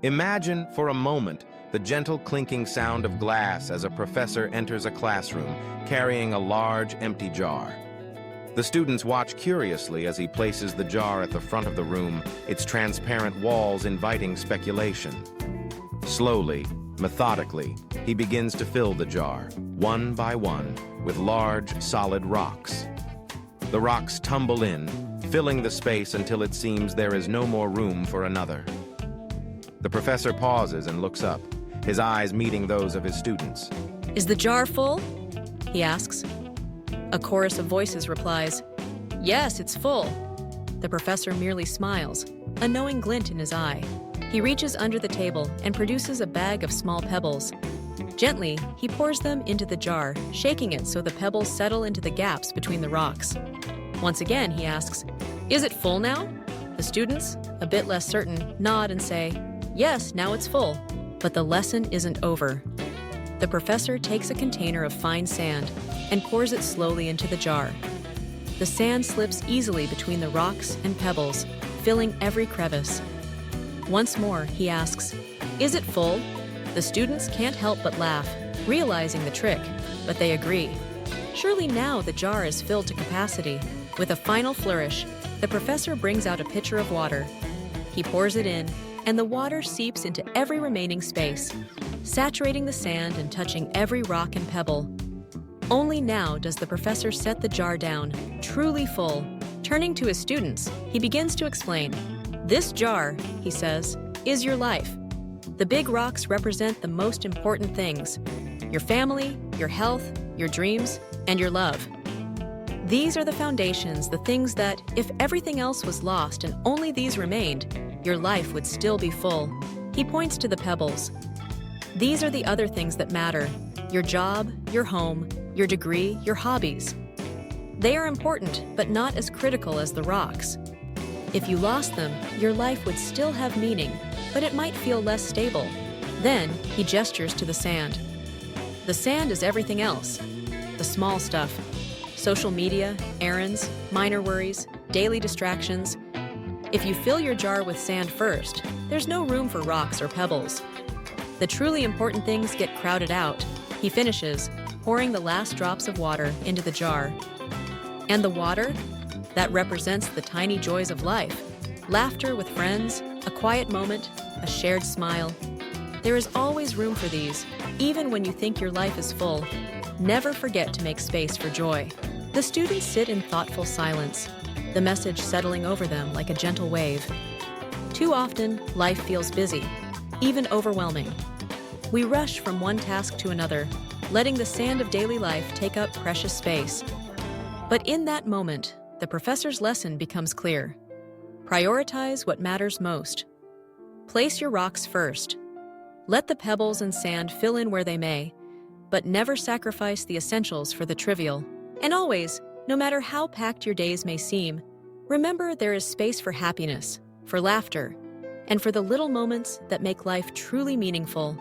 Imagine, for a moment, the gentle clinking sound of glass as a professor enters a classroom, carrying a large, empty jar. The students watch curiously as he places the jar at the front of the room, its transparent walls inviting speculation. Slowly, methodically, he begins to fill the jar, one by one, with large, solid rocks. The rocks tumble in, filling the space until it seems there is no more room for another. The professor pauses and looks up, his eyes meeting those of his students. "Is the jar full?" he asks. A chorus of voices replies, "Yes, it's full." The professor merely smiles, a knowing glint in his eye. He reaches under the table and produces a bag of small pebbles. Gently, he pours them into the jar, shaking it so the pebbles settle into the gaps between the rocks. Once again, he asks, "Is it full now?" The students, a bit less certain, nod and say, "Yes, now it's full." But the lesson isn't over. The professor takes a container of fine sand and pours it slowly into the jar. The sand slips easily between the rocks and pebbles, filling every crevice. Once more, he asks, "Is it full?" The students can't help but laugh, realizing the trick, but they agree. Surely now the jar is filled to capacity. With a final flourish, the professor brings out a pitcher of water. He pours it in, and the water seeps into every remaining space, saturating the sand and touching every rock and pebble. Only now does the professor set the jar down, truly full. Turning to his students, he begins to explain. "This jar," he says, "is your life. The big rocks represent the most important things: your family, your health, your dreams, and your love. These are the foundations, the things that, if everything else was lost and only these remained, your life would still be full." He points to the pebbles. "These are the other things that matter: your job, your home, your degree, your hobbies. They are important, but not as critical as the rocks. If you lost them, your life would still have meaning, but it might feel less stable." Then he gestures to the sand. "The sand is everything else. The small stuff. Social media, errands, minor worries, daily distractions. If you fill your jar with sand first, there's no room for rocks or pebbles. The truly important things get crowded out." He finishes, pouring the last drops of water into the jar. And the water? That represents the tiny joys of life. Laughter with friends, a quiet moment, a shared smile. There is always room for these, even when you think your life is full. Never forget to make space for joy. The students sit in thoughtful silence, the message settling over them like a gentle wave. Too often, life feels busy, even overwhelming. We rush from one task to another, letting the sand of daily life take up precious space. But in that moment, the professor's lesson becomes clear. Prioritize what matters most. Place your rocks first. Let the pebbles and sand fill in where they may, but never sacrifice the essentials for the trivial. And always, no matter how packed your days may seem, remember there is space for happiness, for laughter, and for the little moments that make life truly meaningful.